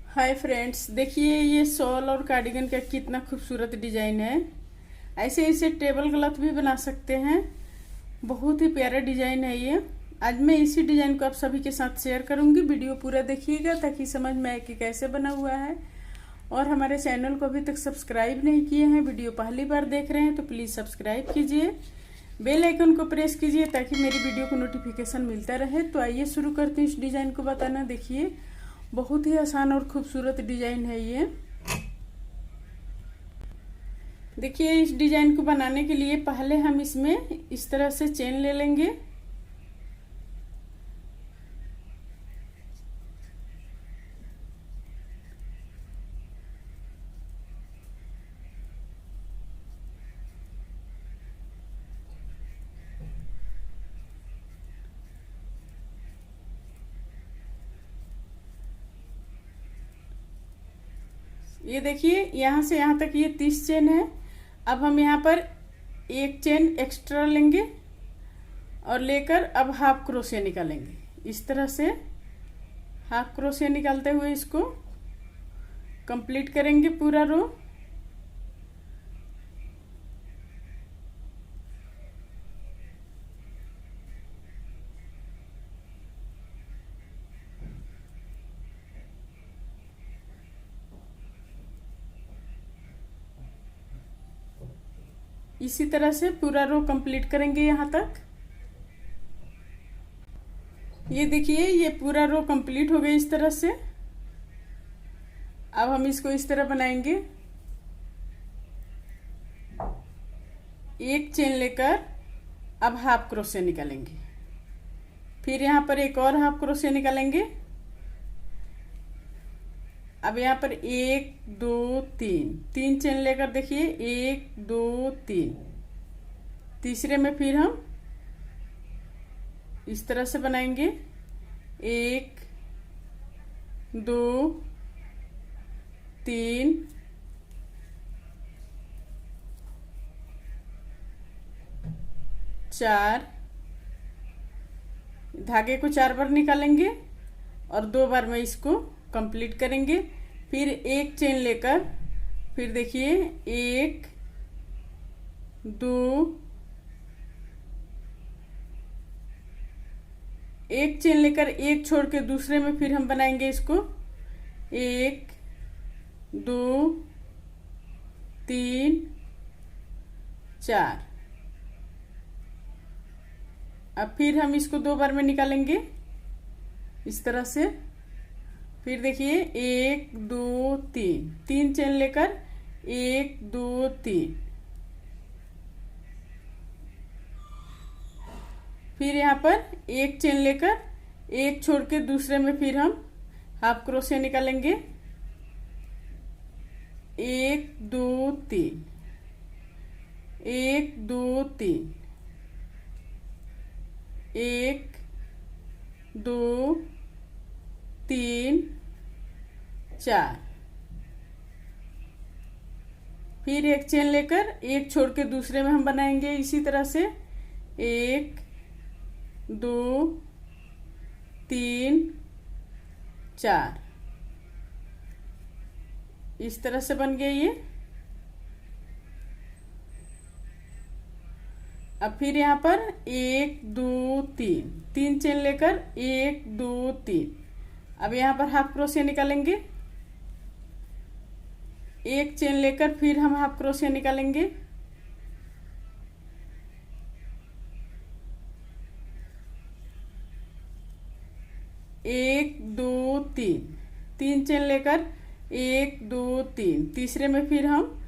Hi friends, देखिए ये shawl और कार्डिगन का कितना खूबसूरत डिजाइन है। ऐसे इसे टेबल क्लॉथ भी बना सकते हैं। बहुत ही प्यारा डिजाइन है ये। आज मैं इसी डिजाइन को आप सभी के साथ शेयर करूंगी। वीडियो पूरा देखिएगा ताकि समझ में आए कि कैसे बना हुआ है। और हमारे चैनल को अभी तक सब्सक्राइब नहीं किए हैं, वीडियो पहली बार देख रहे हैं तो प्लीज सब्सक्राइब कीजिए, बेल आइकन को प्रेस कीजिए ताकि मेरी वीडियो को नोटिफिकेशन मिलता रहे। तो आइए शुरू करते हैं इस डिजाइन को बताना। देखिए बहुत ही आसान और खूबसूरत डिजाइन है ये। देखिए इस डिजाइन को बनाने के लिए पहले हम इसमें इस तरह से चेन ले लेंगे। ये देखिए यहाँ से यहाँ तक ये 30 चेन है। अब हम यहाँ पर एक चेन एक्स्ट्रा लेंगे और लेकर अब हाफ क्रोशिया निकालेंगे। इस तरह से हाफ क्रोशिया निकालते हुए इसको कंप्लीट करेंगे पूरा रो। इसी तरह से पूरा रो कंप्लीट करेंगे यहाँ तक। ये देखिए ये पूरा रो कंप्लीट हो गया इस तरह से। अब हम इसको इस तरह बनाएंगे। एक चेन लेकर अब हाफ क्रोशिया निकालेंगे, फिर यहाँ पर एक और हाफ क्रोशिया निकालेंगे। अब यहाँ पर 1 2 3 3 चेन लेकर देखिए 1 2 3, तीसरे में फिर हम इस तरह से बनाएंगे 1 2 3 4, धागे को 4 बार निकालेंगे और 2 बार में इसको कंप्लीट करेंगे। फिर एक चेन लेकर फिर देखिए 1 2, एक चेन लेकर एक छोड़ के दूसरे में फिर हम बनाएंगे इसको 1 2 3 4। अब फिर हम इसको 2 बार में निकालेंगे इस तरह से। फिर देखिए 1 2 3 3 चेन लेकर 1 2 3, फिर यहाँ पर एक चेन लेकर एक छोड़ के दूसरे में फिर हम हाफ क्रोशिया निकालेंगे 1 2 3 1 2 3 1 2 3 4, फिर एक चेन लेकर एक छोड़ के दूसरे में हम बनाएंगे इसी तरह से 1 2 3 4। इस तरह से बन गया ये। अब फिर यहाँ पर 1 2 3 3 चेन लेकर 1 2 3, अब यहाँ पर हाफ क्रोशिया निकालेंगे। एक चेन लेकर फिर हम हाफ क्रोशिया निकालेंगे। एक दो तीन, तीन चेन लेकर 1 2 3, तीसरे में फिर हम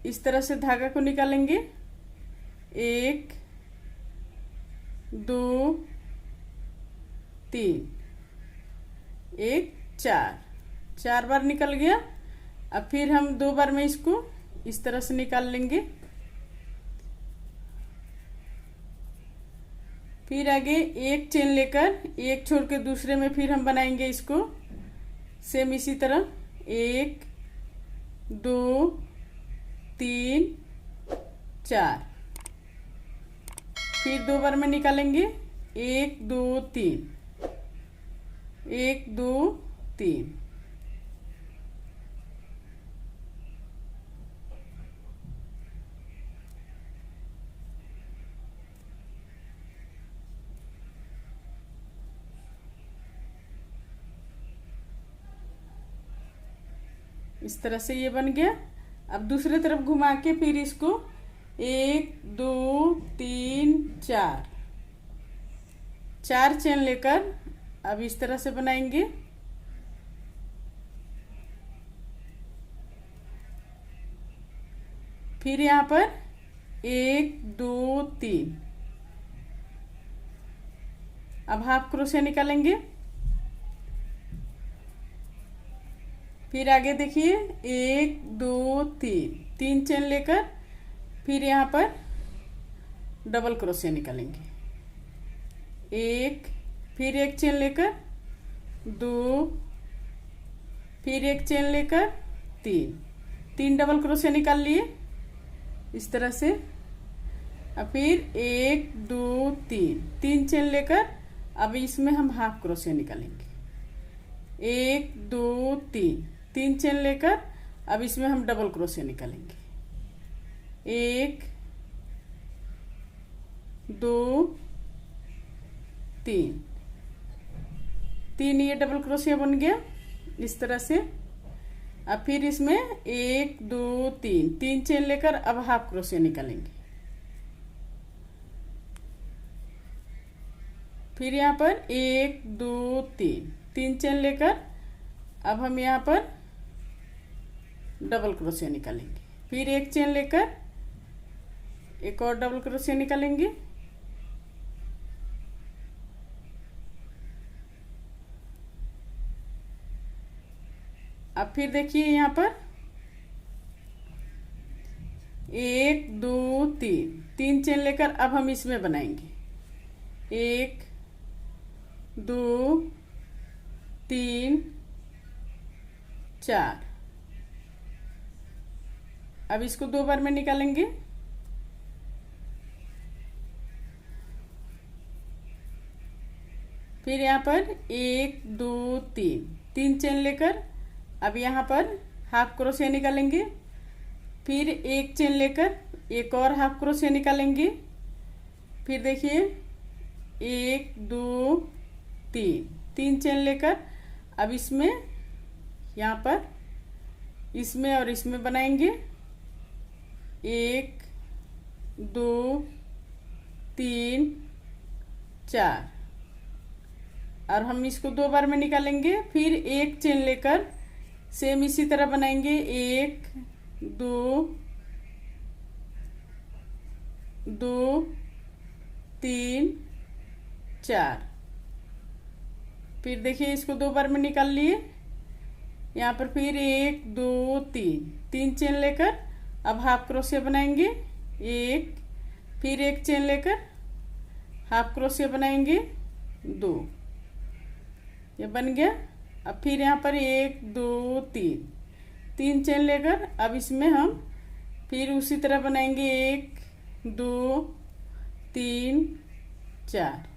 इस तरह से धागा को निकालेंगे 1 2 3 1 4, 4 बार निकल गया। अब फिर हम 2 बार में इसको इस तरह से निकाल लेंगे। फिर आगे एक चेन लेकर एक छोड़ के दूसरे में फिर हम बनाएंगे इसको सेम इसी तरह 1 2 3 4, फिर 2 बार में निकालेंगे 1 2 3 1 2 3, इस तरह से ये बन गया। अब दूसरे तरफ घुमा के फिर इसको 1 2 3 4 4 चेन लेकर अब इस तरह से बनाएंगे। फिर यहाँ पर 1 2 3 अब हाफ क्रोशिया निकालेंगे। फिर आगे देखिए 1 2 3 3 चेन लेकर फिर यहाँ पर डबल क्रोशिया निकालेंगे। 1 फिर 1 चेन लेकर 2 फिर 1 चेन लेकर 3 डबल क्रोशिया निकाल लिए इस तरह से। अब फिर 1 2 3 चेन लेकर अब इसमें हम हाफ क्रोशिया निकालेंगे। 1 2 3 चेन लेकर अब इसमें हम डबल क्रोशिया निकालेंगे। 1 2 3 ये डबल क्रोशिया बन गया इस तरह से। अब फिर इसमें 1 2 3 चेन लेकर अब हाफ क्रोशिया निकालेंगे। फिर यहाँ पर 1 2 3 चेन लेकर अब हम यहाँ पर डबल क्रोशिया निकालेंगे। फिर 1 चेन लेकर एक और डबल क्रोशिया निकालेंगे। अब फिर देखिए यहाँ पर 1 2 3 चेन लेकर अब हम इसमें बनाएंगे। 1 2 3 4 अब इसको 2 बार में निकालेंगे। फिर यहाँ पर 1 2 3 चेन लेकर अब यहाँ पर हाफ क्रोशिया निकालेंगे। फिर 1 चेन लेकर एक और हाफ क्रोशिया निकालेंगे। फिर देखिए 1 2 3 चेन लेकर अब इसमें यहाँ पर इसमें और इसमें बनाएंगे। 1 2 3 4 और हम इसको 2 बार में निकालेंगे। फिर 1 चेन लेकर सेम इसी तरह बनाएंगे। 1 2 3 4 फिर देखिए इसको 2 बार में निकाल लिए। यहाँ पर फिर 1 2 3 चेन लेकर अब हाफ क्रोशिया बनाएंगे। 1 फिर 1 चेन लेकर हाफ क्रोशिया बनाएंगे 2 ये बन गया। अब फिर यहाँ पर 1 2 3 चेन लेकर अब इसमें हम फिर उसी तरह बनाएंगे। 1 2 3 4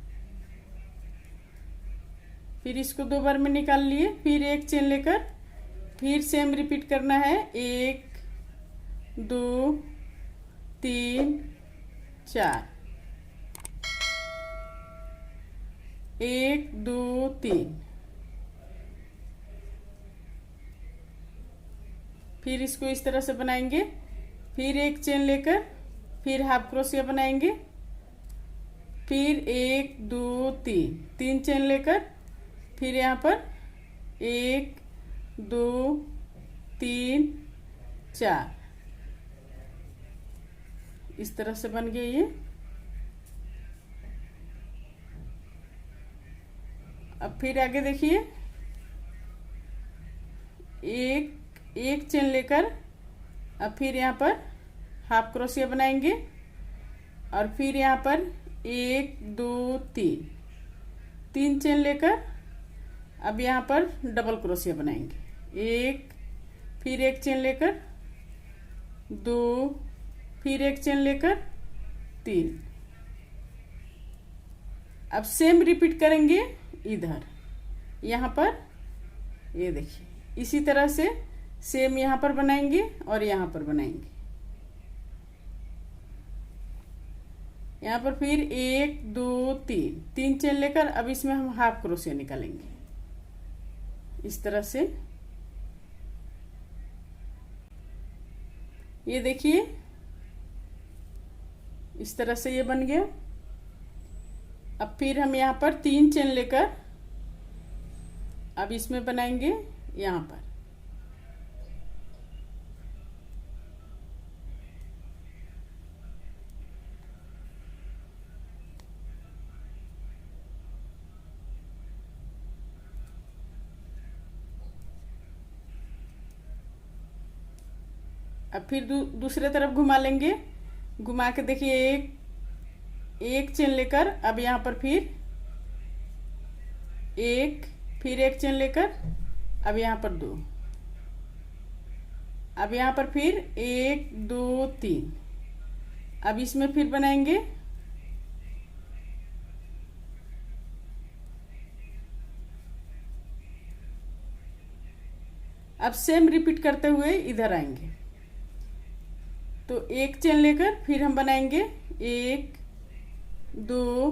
फिर इसको 2 बार में निकाल लिए। फिर 1 चेन लेकर फिर सेम रिपीट करना है। 1 2 3 4 1 2 3 फिर इसको इस तरह से बनाएंगे। फिर 1 चेन लेकर फिर हाफ क्रोशिया बनाएंगे। फिर 1 2 3 चेन लेकर फिर यहाँ पर 1 2 3 4 इस तरह से बन गया ये। अब फिर आगे देखिए 1 चेन लेकर अब फिर यहाँ पर हाफ क्रोशिया बनाएंगे और फिर यहाँ पर 1 2 3 चेन लेकर अब यहाँ पर डबल क्रोशिया बनाएंगे। 1 फिर 1 चेन लेकर 2 फिर 1 चेन लेकर 3 अब सेम रिपीट करेंगे इधर यहाँ पर। ये देखिए इसी तरह से सेम यहाँ पर बनाएंगे और यहाँ पर बनाएंगे। यहाँ पर फिर 1 2 3 चेन लेकर अब इसमें हम हाफ क्रोशिया निकालेंगे इस तरह से। ये देखिए इस तरह से ये बन गया। अब फिर हम यहाँ पर 3 चेन लेकर अब इसमें बनाएंगे यहाँ पर। अब फिर दूसरे तरफ घुमा लेंगे। घुमा के देखिए एक चेन लेकर अब यहाँ पर फिर एक चेन लेकर अब यहाँ पर 2, अब यहाँ पर फिर 1 2 3। अब इसमें फिर बनाएंगे अब सेम रिपीट करते हुए इधर आएंगे। तो एक चेन लेकर फिर हम बनाएंगे 1 2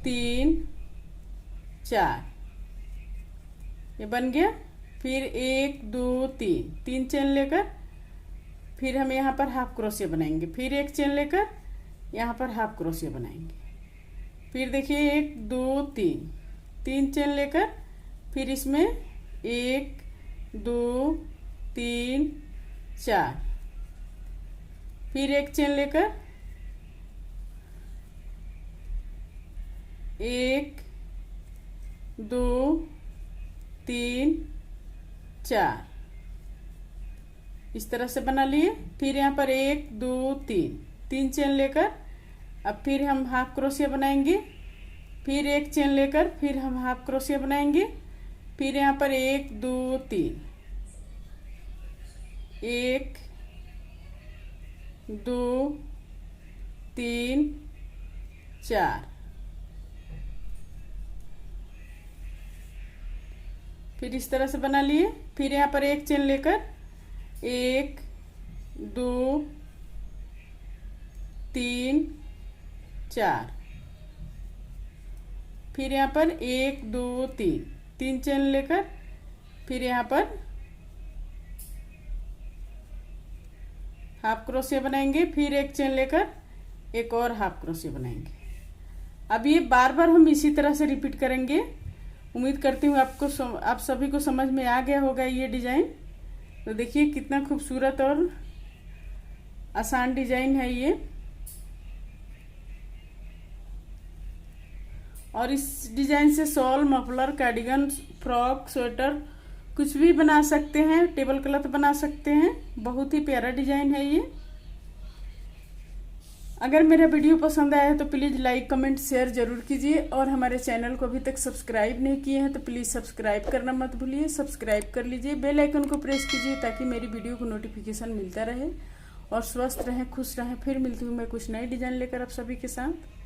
3 4, ये बन गया। फिर 1 2 3 चेन लेकर फिर हम यहाँ पर हाफ क्रोशिया बनाएंगे। फिर एक चेन लेकर यहाँ पर हाफ क्रोशिया बनाएंगे। फिर देखिए 1 2 3 चेन लेकर फिर इसमें 1 2 3 4, फिर एक चेन लेकर 1 2 3 4, इस तरह से बना लिए। फिर यहाँ पर 1 2 3 चेन लेकर अब फिर हम हाफ क्रोशिया बनाएंगे। फिर एक चेन लेकर फिर हम हाफ क्रोशिया बनाएंगे। फिर यहाँ पर 1 2 3 1 2 3 4, फिर इस तरह से बना लिए। फिर यहाँ पर एक चेन लेकर 1 2 3 4, फिर यहाँ पर 1 2 3 चेन लेकर फिर यहाँ पर हाफ क्रोशिया बनाएंगे। फिर एक चेन लेकर एक और हाफ क्रोशिया बनाएंगे। अब ये बार बार हम इसी तरह से रिपीट करेंगे। उम्मीद करती हूँ आप सभी को समझ में आ गया होगा ये डिजाइन। तो देखिए कितना खूबसूरत और आसान डिजाइन है ये। और इस डिजाइन से shawl, muffler, cardigan, frock, sweater कुछ भी बना सकते हैं, टेबल क्लॉथ बना सकते हैं। बहुत ही प्यारा डिजाइन है ये। अगर मेरा वीडियो पसंद आया है तो प्लीज़ लाइक कमेंट शेयर जरूर कीजिए। और हमारे चैनल को अभी तक सब्सक्राइब नहीं किए हैं तो प्लीज़ सब्सक्राइब करना मत भूलिए। सब्सक्राइब कर लीजिए, बेल आइकन को प्रेस कीजिए ताकि मेरी वीडियो को नोटिफिकेशन मिलता रहे। और स्वस्थ रहें, खुश रहें। फिर मिलती हूँ मैं कुछ नई डिजाइन लेकर आप सभी के साथ।